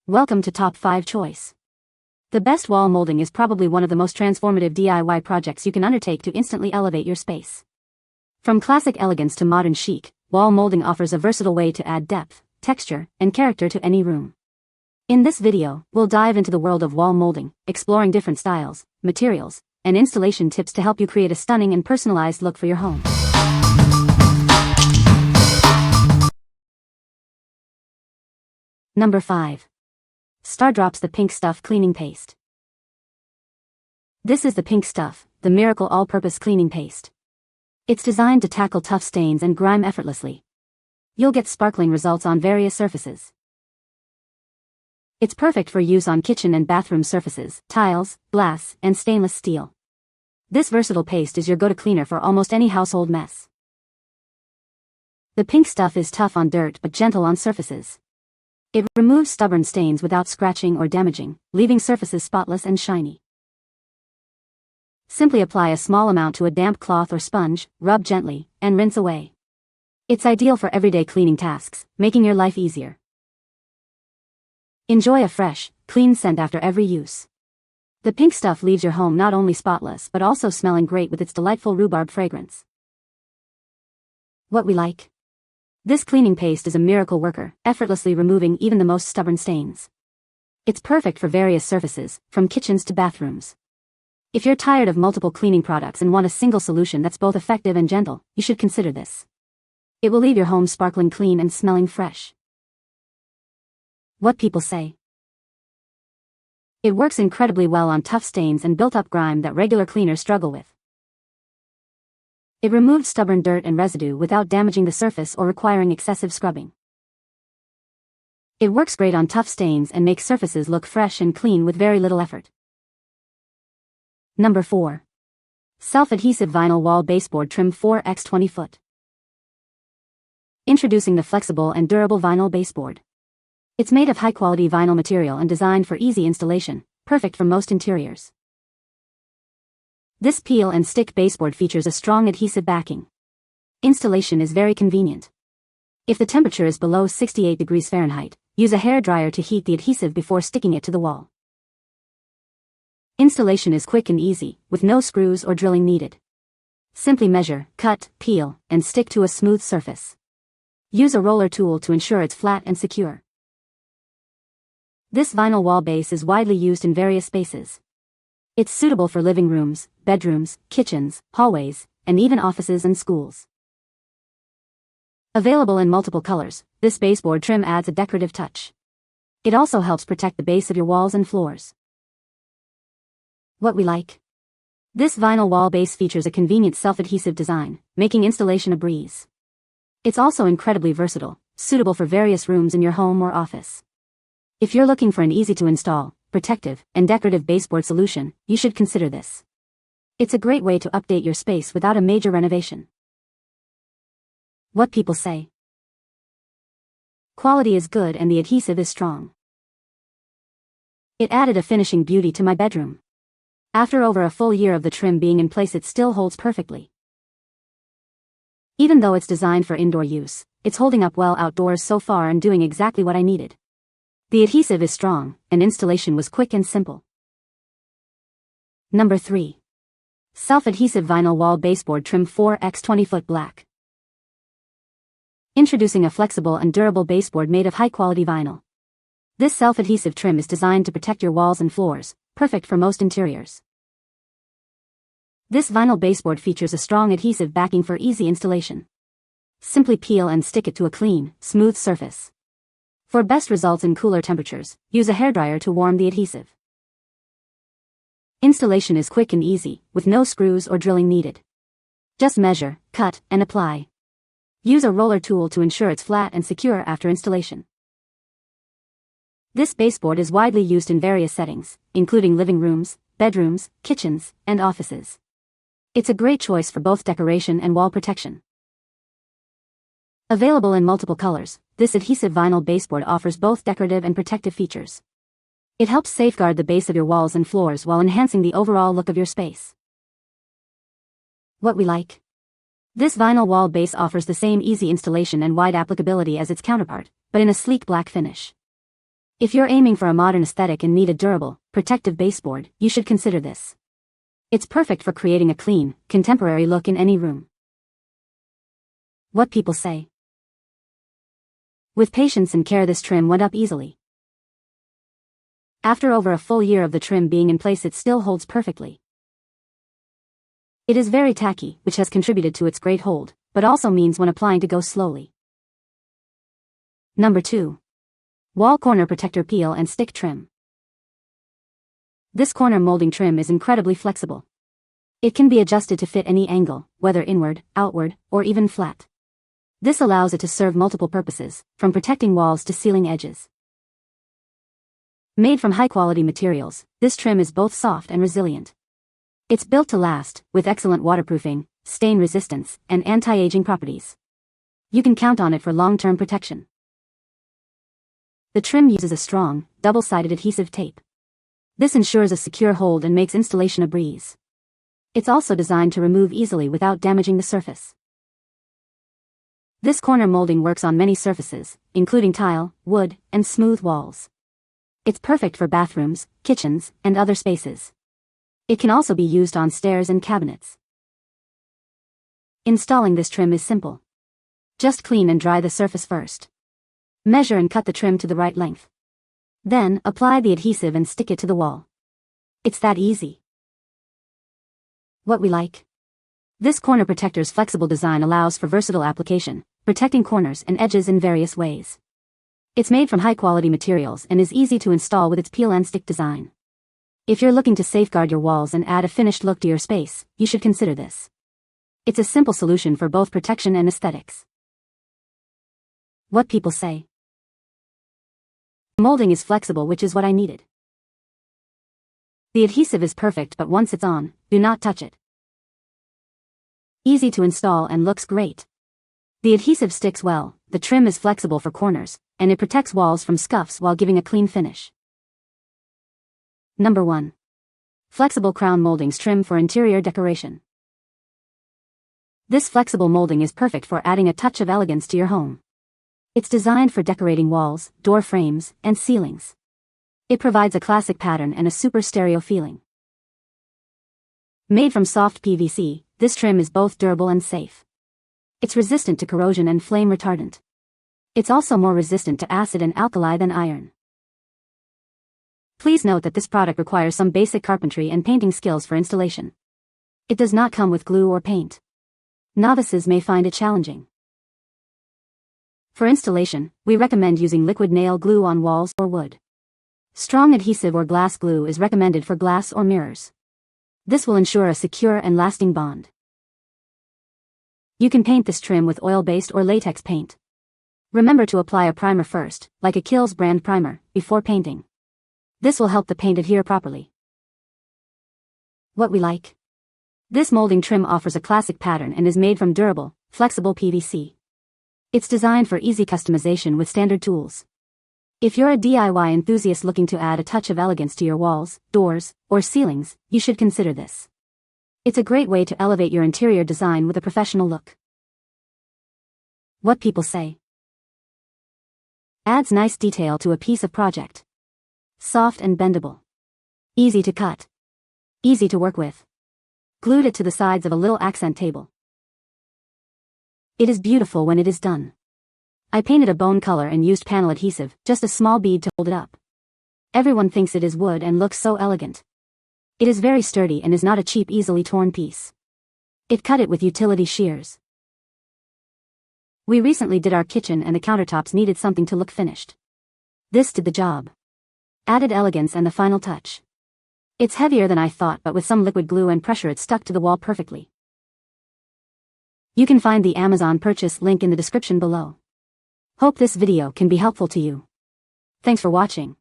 Welcome to Top 5 Choice. The best wall molding is probably one of the most transformative DIY projects you can undertake to instantly elevate your space. From classic elegance to modern chic, wall molding offers a versatile way to add depth, texture, and character to any room. In this video, we'll dive into the world of wall molding, exploring different styles, materials, and installation tips to help you create a stunning and personalized look for your home. Number 5. Stardrops the Pink Stuff Cleaning Paste. This is the Pink Stuff, the miracle all-purpose cleaning paste. It's designed to tackle tough stains and grime effortlessly. You'll get sparkling results on various surfaces. It's perfect for use on kitchen and bathroom surfaces, tiles, glass, and stainless steel. This versatile paste is your go-to cleaner for almost any household mess. The Pink Stuff is tough on dirt but gentle on surfaces. It removes stubborn stains without scratching or damaging, leaving surfaces spotless and shiny. Simply apply a small amount to a damp cloth or sponge, rub gently, and rinse away. It's ideal for everyday cleaning tasks, making your life easier. Enjoy a fresh, clean scent after every use. The Pink Stuff leaves your home not only spotless but also smelling great with its delightful rhubarb fragrance. What we like? This cleaning paste is a miracle worker, effortlessly removing even the most stubborn stains. It's perfect for various surfaces, from kitchens to bathrooms. If you're tired of multiple cleaning products and want a single solution that's both effective and gentle, you should consider this. It will leave your home sparkling clean and smelling fresh. What people say. It works incredibly well on tough stains and built-up grime that regular cleaners struggle with. It removes stubborn dirt and residue without damaging the surface or requiring excessive scrubbing. It works great on tough stains and makes surfaces look fresh and clean with very little effort. Number 4. Self-Adhesive Vinyl Wall Baseboard Trim 4x 20 foot. Introducing the flexible and durable vinyl baseboard. It's made of high-quality vinyl material and designed for easy installation, perfect for most interiors. This peel and stick baseboard features a strong adhesive backing. Installation is very convenient. If the temperature is below 68 degrees Fahrenheit, use a hairdryer to heat the adhesive before sticking it to the wall. Installation is quick and easy, with no screws or drilling needed. Simply measure, cut, peel, and stick to a smooth surface. Use a roller tool to ensure it's flat and secure. This vinyl wall base is widely used in various spaces. It's suitable for living rooms, bedrooms, kitchens, hallways, and even offices and schools. Available in multiple colors, this baseboard trim adds a decorative touch. It also helps protect the base of your walls and floors. What we like? This vinyl wall base features a convenient self-adhesive design, making installation a breeze. It's also incredibly versatile, suitable for various rooms in your home or office. If you're looking for an easy-to-install, protective, and decorative baseboard solution, you should consider this. It's a great way to update your space without a major renovation. What people say. Quality is good and the adhesive is strong. It added a finishing beauty to my bedroom. After over a full year of the trim being in place, it still holds perfectly. Even though it's designed for indoor use, it's holding up well outdoors so far and doing exactly what I needed. The adhesive is strong, and installation was quick and simple. Number 3. Self-Adhesive Vinyl Wall Baseboard Trim 4x 20 foot Black. Introducing a flexible and durable baseboard made of high-quality vinyl. This self-adhesive trim is designed to protect your walls and floors, perfect for most interiors. This vinyl baseboard features a strong adhesive backing for easy installation. Simply peel and stick it to a clean, smooth surface. For best results in cooler temperatures, use a hairdryer to warm the adhesive. Installation is quick and easy, with no screws or drilling needed. Just measure, cut, and apply. Use a roller tool to ensure it's flat and secure after installation. This baseboard is widely used in various settings, including living rooms, bedrooms, kitchens, and offices. It's a great choice for both decoration and wall protection. Available in multiple colors, this adhesive vinyl baseboard offers both decorative and protective features. It helps safeguard the base of your walls and floors while enhancing the overall look of your space. What we like? This vinyl wall base offers the same easy installation and wide applicability as its counterpart, but in a sleek black finish. If you're aiming for a modern aesthetic and need a durable, protective baseboard, you should consider this. It's perfect for creating a clean, contemporary look in any room. What people say. With patience and care, this trim went up easily. After over a full year of the trim being in place, it still holds perfectly. It is very tacky, which has contributed to its great hold, but also means when applying to go slowly. Number 2. Wall Corner Protector Peel and Stick Trim. This corner molding trim is incredibly flexible. It can be adjusted to fit any angle, whether inward, outward, or even flat. This allows it to serve multiple purposes, from protecting walls to sealing edges. Made from high-quality materials, this trim is both soft and resilient. It's built to last, with excellent waterproofing, stain resistance, and anti-aging properties. You can count on it for long-term protection. The trim uses a strong, double-sided adhesive tape. This ensures a secure hold and makes installation a breeze. It's also designed to remove easily without damaging the surface. This corner molding works on many surfaces, including tile, wood, and smooth walls. It's perfect for bathrooms, kitchens, and other spaces. It can also be used on stairs and cabinets. Installing this trim is simple. Just clean and dry the surface first. Measure and cut the trim to the right length. Then, apply the adhesive and stick it to the wall. It's that easy. What we like. This corner protector's flexible design allows for versatile application, protecting corners and edges in various ways. It's made from high-quality materials and is easy to install with its peel and stick design. If you're looking to safeguard your walls and add a finished look to your space, you should consider this. It's a simple solution for both protection and aesthetics. What people say. Molding is flexible, which is what I needed. The adhesive is perfect, but once it's on, do not touch it. Easy to install and looks great. The adhesive sticks well, the trim is flexible for corners, and it protects walls from scuffs while giving a clean finish. Number 1. Flexible Crown Moldings Trim for Interior Decoration. This flexible molding is perfect for adding a touch of elegance to your home. It's designed for decorating walls, door frames, and ceilings. It provides a classic pattern and a super stereo feeling. Made from soft PVC, this trim is both durable and safe. It's resistant to corrosion and flame retardant. It's also more resistant to acid and alkali than iron. Please note that this product requires some basic carpentry and painting skills for installation. It does not come with glue or paint. Novices may find it challenging. For installation, we recommend using liquid nail glue on walls or wood. Strong adhesive or glass glue is recommended for glass or mirrors. This will ensure a secure and lasting bond. You can paint this trim with oil-based or latex paint. Remember to apply a primer first, like a Kiehl's brand primer, before painting. This will help the paint adhere properly. What we like. This molding trim offers a classic pattern and is made from durable, flexible PVC. It's designed for easy customization with standard tools. If you're a DIY enthusiast looking to add a touch of elegance to your walls, doors, or ceilings, you should consider this. It's a great way to elevate your interior design with a professional look. What people say. Adds nice detail to a piece of project. Soft and bendable. Easy to cut. Easy to work with. Glued it to the sides of a little accent table. It is beautiful when it is done. I painted a bone color and used panel adhesive, just a small bead to hold it up. Everyone thinks it is wood and looks so elegant. It is very sturdy and is not a cheap, easily torn piece. It cut it with utility shears. We recently did our kitchen and the countertops needed something to look finished. This did the job. Added elegance and the final touch. It's heavier than I thought, but with some liquid glue and pressure it stuck to the wall perfectly. You can find the Amazon purchase link in the description below. Hope this video can be helpful to you. Thanks for watching.